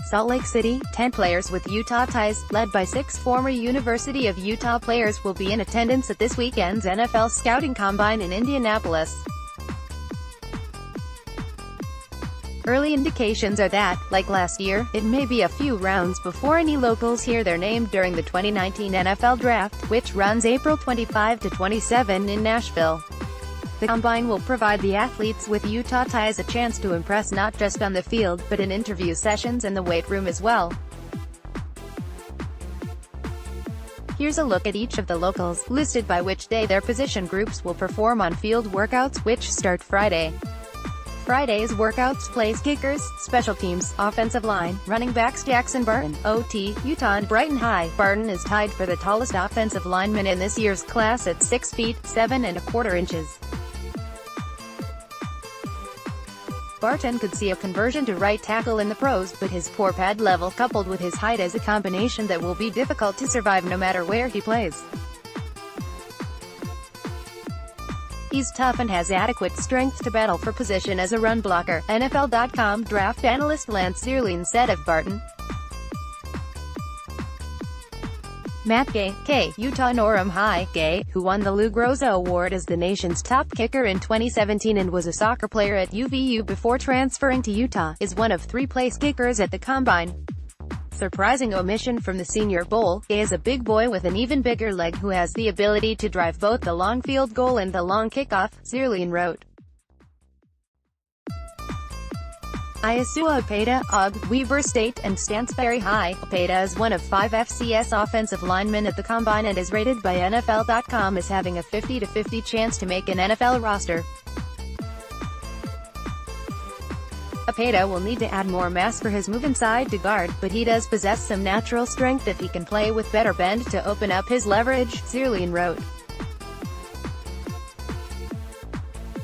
Salt Lake City. 10 players with Utah ties, led by 6 former University of Utah players, will be in attendance at this weekend's NFL Scouting Combine in Indianapolis. Early indications are that, like last year, it may be a few rounds before any locals hear their name during the 2019 NFL Draft, which runs April 25 to 27 in Nashville. The Combine will provide the athletes with Utah ties a chance to impress not just on the field, but in interview sessions and the weight room as well. Here's a look at each of the locals, listed by which day their position groups will perform on field workouts, which start Friday. Friday's workouts: place kickers, special teams, offensive line, running backs Jackson Barton, OT, Utah and Brighton High. Barton is tied for the tallest offensive lineman in this year's class at 6 feet, 7¼ inches. Barton could see a conversion to right tackle in the pros, but his poor pad level coupled with his height is a combination that will be difficult to survive no matter where he plays. He's tough and has adequate strength to battle for position as a run blocker, NFL.com draft analyst Lance Zierlein said of Barton. Matt Gay, K. Utah Norham High. Gay, who won the Lou Groza Award as the nation's top kicker in 2017 and was a soccer player at UVU before transferring to Utah, is one of 3 place kickers at the Combine. Surprising omission from the Senior Bowl. Gay is a big boy with an even bigger leg who has the ability to drive both the long field goal and the long kickoff, Zierlein wrote. Iasua Opeta, UG, Weber State, and Stansbury High. Opeta is one of 5 FCS offensive linemen at the Combine and is rated by NFL.com as having a 50-50 chance to make an NFL roster. Opeta will need to add more mass for his move inside to guard, but he does possess some natural strength if he can play with better bend to open up his leverage, Zierlein wrote.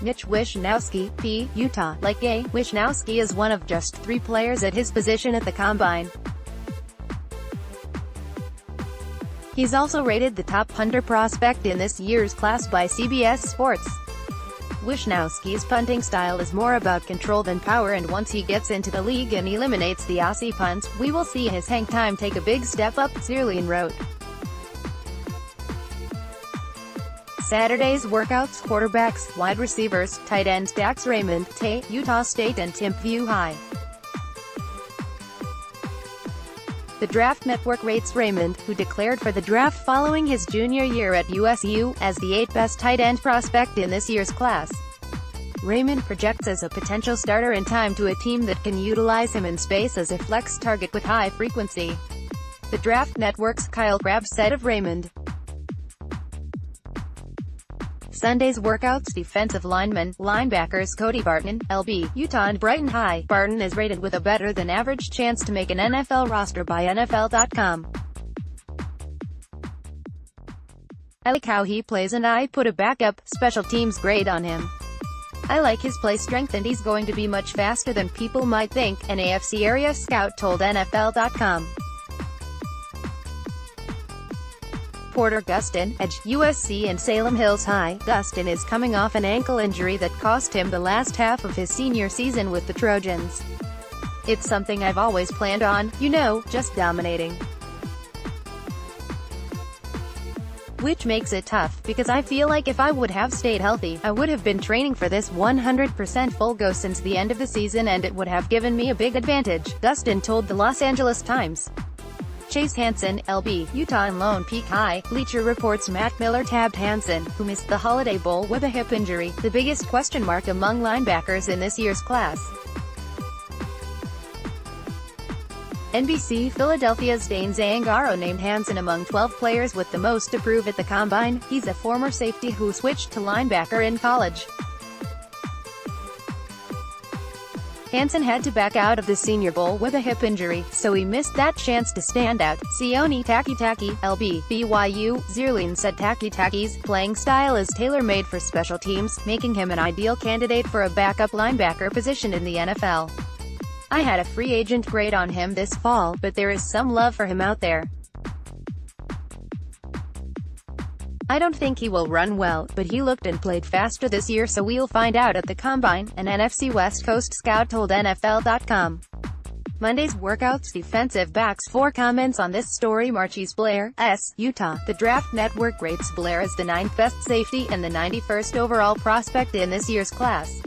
Mitch Wishnowsky, P. Utah. Like Gay, Wishnowsky is one of just 3 players at his position at the Combine. He's also rated the top punter prospect in this year's class by CBS Sports. Wishnowsky's punting style is more about control than power, and once he gets into the league and eliminates the Aussie punts, we will see his hang time take a big step up, Zierlein wrote. Saturday's workouts: quarterbacks, wide receivers, tight ends Dax Raymond, Tay, Utah State and Timpview High. The Draft Network rates Raymond, who declared for the draft following his junior year at USU, as the 8th best tight end prospect in this year's class. Raymond projects as a potential starter in time to a team that can utilize him in space as a flex target with high frequency. The Draft Network's Kyle Crabb said of Raymond. Sunday's workouts: defensive linemen, linebackers Cody Barton, LB, Utah and Brighton High. Barton is rated with a better-than-average chance to make an NFL roster by NFL.com. I like how he plays and I put a backup, special teams grade on him. I like his play strength and he's going to be much faster than people might think, an AFC area scout told NFL.com. Porter Gustin, edge, USC and Salem Hills High. Gustin is coming off an ankle injury that cost him the last half of his senior season with the Trojans. It's something I've always planned on, you know, just dominating. Which makes it tough, because I feel like if I would have stayed healthy, I would have been training for this 100% full go since the end of the season and it would have given me a big advantage, Gustin told the Los Angeles Times. Chase Hansen, LB, Utah and Lone Peak High. Bleacher Report's Matt Miller tabbed Hansen, who missed the Holiday Bowl with a hip injury, the biggest question mark among linebackers in this year's class. NBC Philadelphia's Dane Zangaro named Hansen among 12 players with the most to prove at the Combine. He's a former safety who switched to linebacker in college. Hansen had to back out of the Senior Bowl with a hip injury, so he missed that chance to stand out. Sione Takitaki, LB, BYU. Zierlein said Takitaki's playing style is tailor-made for special teams, making him an ideal candidate for a backup linebacker position in the NFL. I had a free agent grade on him this fall, but there is some love for him out there. I don't think he will run well, but he looked and played faster this year, so we'll find out at the Combine, an NFC West Coast scout told NFL.com. Monday's workouts. Defensive backs. 4 comments on this story. Marquise Blair, Utah. The Draft Network rates Blair as the 9th best safety and the 91st overall prospect in this year's class.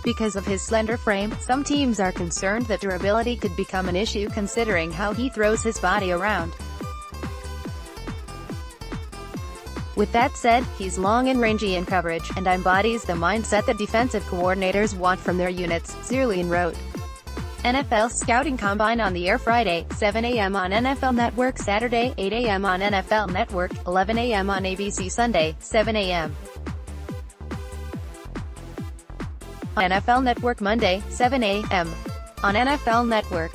Because of his slender frame, some teams are concerned that durability could become an issue considering how he throws his body around. With that said, he's long and rangy in coverage, and embodies the mindset that defensive coordinators want from their units, Zierlein wrote. NFL Scouting Combine on the air Friday, 7 a.m. on NFL Network. Saturday, 8 a.m. on NFL Network, 11 a.m. on ABC. Sunday, 7 a.m. on NFL Network. Monday, 7 a.m. on NFL Network.